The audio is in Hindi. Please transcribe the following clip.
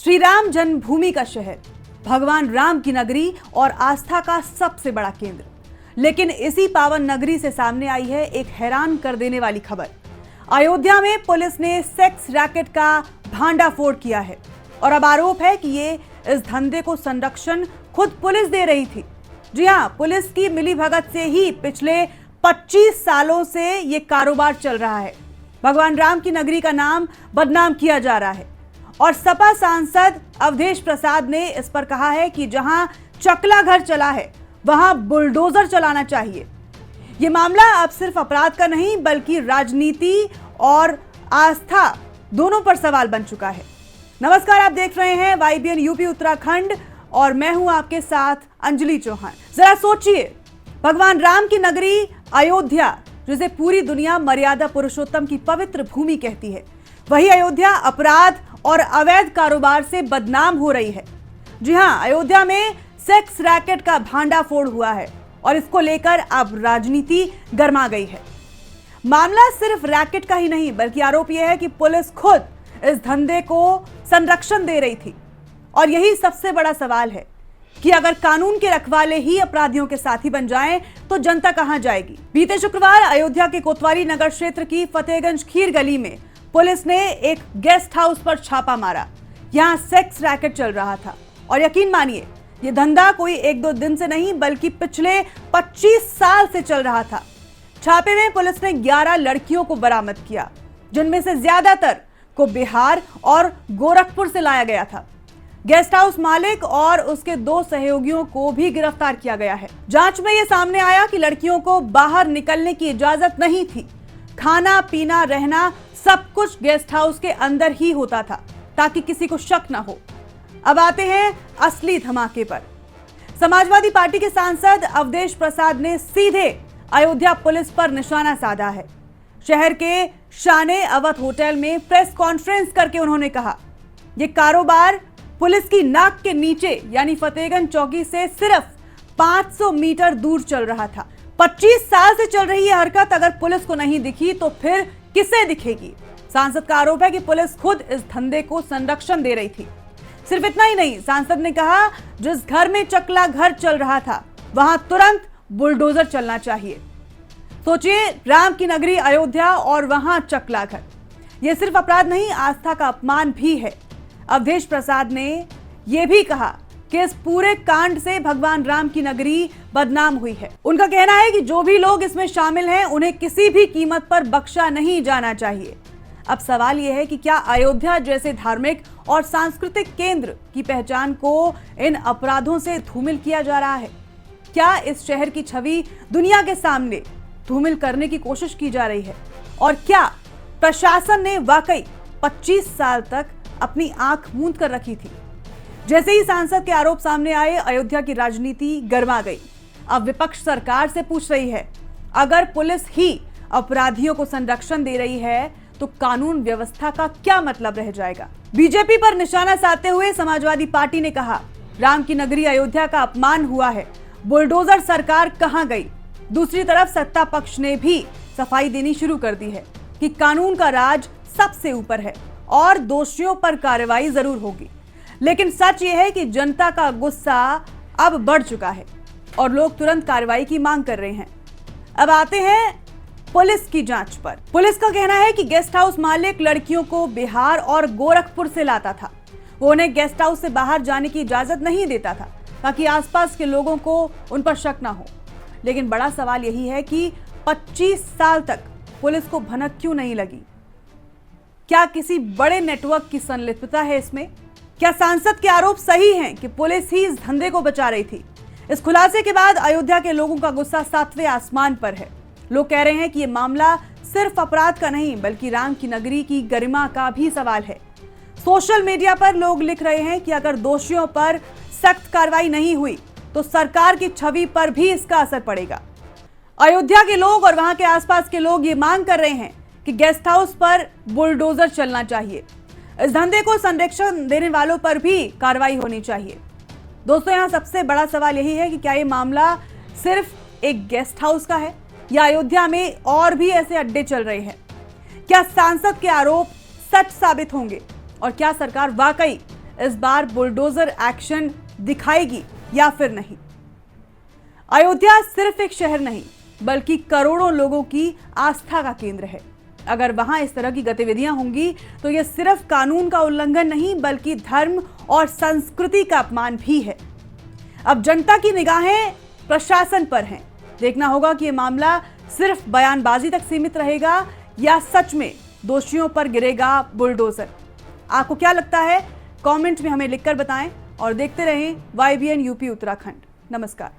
श्री राम जन्मभूमि का शहर, भगवान राम की नगरी और आस्था का सबसे बड़ा केंद्र। लेकिन इसी पावन नगरी से सामने आई है एक हैरान कर देने वाली खबर। अयोध्या में पुलिस ने सेक्स रैकेट का भांडाफोड़ किया है और अब आरोप है कि ये इस धंधे को संरक्षण खुद पुलिस दे रही थी। जी हां, पुलिस की मिलीभगत से ही पिछले 25 सालों से ये कारोबार चल रहा है। भगवान राम की नगरी का नाम बदनाम किया जा रहा है और सपा सांसद अवधेश प्रसाद ने इस पर कहा है कि जहां चकला घर चला है वहां बुलडोजर चलाना चाहिए। यह मामला अब सिर्फ अपराध का नहीं बल्कि राजनीति और आस्था दोनों पर सवाल बन चुका है। नमस्कार, आप देख रहे हैं YBN यूपी उत्तराखंड और मैं हूं आपके साथ अंजलि चौहान। जरा सोचिए, भगवान राम की नगरी अयोध्या, जिसे पूरी दुनिया मर्यादा पुरुषोत्तम की पवित्र भूमि कहती है, वही अयोध्या अपराध और अवैध कारोबार से बदनाम हो रही है। जी हां, अयोध्या में सेक्स रैकेट का भांडाफोड़ हुआ है और इसको लेकर अब राजनीति गर्मा गई है। मामला सिर्फ रैकेट का ही नहीं बल्कि आरोप यह है कि पुलिस खुद इस धंधे को संरक्षण दे रही थी। और यही सबसे बड़ा सवाल है कि अगर कानून के रखवाले ही अपराधियों के साथी बन जाएं तो जनता कहां जाएगी। बीते शुक्रवार अयोध्या के कोतवाली नगर क्षेत्र की फतेहगंज खीर गली में पुलिस ने एक गेस्ट हाउस पर छापा मारा। यहां सेक्स रैकेट चल रहा था और यकीन मानिए, यह धंधा कोई 1-2 दिन से नहीं बल्कि पिछले 25 साल से चल रहा था। छापे में पुलिस ने 11 लड़कियों को बरामद किया, जिनमें से ज्यादातर को बिहार और गोरखपुर से लाया गया था। गेस्ट हाउस मालिक और उसके 2 सहयोगियों को भी गिरफ्तार किया गया है। जांच में यह सामने आया कि लड़कियों को बाहर निकलने की इजाजत नहीं थी। खाना पीना रहना सब कुछ गेस्ट हाउस के अंदर ही होता था ताकि किसी को शक ना हो। अब आते हैं असली धमाके पर। समाजवादी पार्टी के सांसद अवधेश प्रसाद ने सीधे अयोध्या पुलिस पर निशाना साधा है। शहर के शाने अवध होटल में प्रेस कॉन्फ्रेंस करके उन्होंने कहा, यह कारोबार पुलिस की नाक के नीचे यानी फतेहगंज चौकी से सिर्फ 500 मीटर दूर चल रहा था। 25 साल से चल रही यह हरकत अगर पुलिस को नहीं दिखी तो फिर किसे दिखेगी। सांसद का आरोप है कि पुलिस खुद इस धंधे को संरक्षण दे रही थी। सिर्फ इतना ही नहीं, सांसद ने कहा जिस घर में चकला घर चल रहा था वहां तुरंत बुलडोजर चलना चाहिए। सोचिए, राम की नगरी अयोध्या और वहां चकला घर। यह सिर्फ अपराध नहीं, आस्था का अपमान भी है। अवधेश प्रसाद ने यह भी कहा कि इस पूरे कांड से भगवान राम की नगरी बदनाम हुई है। उनका कहना है कि जो भी लोग इसमें शामिल हैं उन्हें किसी भी कीमत पर बख्शा नहीं जाना चाहिए। अब सवाल यह है कि क्या अयोध्या जैसे धार्मिक और सांस्कृतिक केंद्र की पहचान को इन अपराधों से धूमिल किया जा रहा है? क्या इस शहर की छवि दुनिया के सामने धूमिल करने की कोशिश की जा रही है? और क्या प्रशासन ने वाकई 25 साल तक अपनी आंख मूंद कर रखी थी? जैसे ही सांसद के आरोप सामने आए, अयोध्या की राजनीति गर्मा गई। अब विपक्ष सरकार से पूछ रही है, अगर पुलिस ही अपराधियों को संरक्षण दे रही है तो कानून व्यवस्था का क्या मतलब रह जाएगा? बीजेपी पर निशाना साधते हुए समाजवादी पार्टी ने कहा, राम की नगरी अयोध्या का अपमान हुआ है, बुलडोजर सरकार कहां गई? दूसरी तरफ सत्ता पक्ष ने भी सफाई देनी शुरू कर दी है कि कानून का राज सबसे ऊपर है और दोषियों पर कार्रवाई जरूर होगी। लेकिन सच यह है कि जनता का गुस्सा अब बढ़ चुका है और लोग तुरंत कार्रवाई की मांग कर रहे हैं। अब आते हैं पुलिस की जांच पर। पुलिस का कहना है कि गेस्ट हाउस मालिक लड़कियों को बिहार और गोरखपुर से लाता था। वो उन्हें गेस्ट हाउस से बाहर जाने की इजाजत नहीं देता था ताकि आसपास के लोगों को उन पर शक ना हो। लेकिन बड़ा सवाल यही है कि 25 साल तक पुलिस को भनक क्यों नहीं लगी? क्या किसी बड़े नेटवर्क की संलिप्तता है इसमें? क्या सांसद के आरोप सही हैं कि पुलिस ही इस धंधे को बचा रही थी? इस खुलासे के बाद अयोध्या के लोगों का गुस्सा 7वें आसमान पर है। लोग कह रहे हैं कि यह मामला सिर्फ अपराध का नहीं बल्कि राम की नगरी की गरिमा का भी सवाल है। सोशल मीडिया पर लोग लिख रहे हैं कि अगर दोषियों पर सख्त कार्रवाई नहीं हुई तो सरकार की छवि पर भी इसका असर पड़ेगा। अयोध्या के लोग और वहां के आसपास के लोग ये मांग कर रहे हैं कि गेस्ट हाउस पर बुलडोजर चलना चाहिए। इस धंधे को संरक्षण देने वालों पर भी कार्रवाई होनी चाहिए। दोस्तों, यहां सबसे बड़ा सवाल यही है कि क्या ये मामला सिर्फ एक गेस्ट हाउस का है या अयोध्या में और भी ऐसे अड्डे चल रहे हैं? क्या सांसद के आरोप सच साबित होंगे और क्या सरकार वाकई इस बार बुलडोजर एक्शन दिखाएगी या फिर नहीं। अयोध्या सिर्फ एक शहर नहीं बल्कि करोड़ों लोगों की आस्था का केंद्र है। अगर वहां इस तरह की गतिविधियां होंगी तो यह सिर्फ कानून का उल्लंघन नहीं बल्कि धर्म और संस्कृति का अपमान भी है। अब जनता की निगाहें प्रशासन पर हैं। देखना होगा कि यह मामला सिर्फ बयानबाजी तक सीमित रहेगा या सच में दोषियों पर गिरेगा बुलडोजर। आपको क्या लगता है? कमेंट में हमें लिखकर बताएं और देखते रहें YBN यूपी उत्तराखंड। नमस्कार।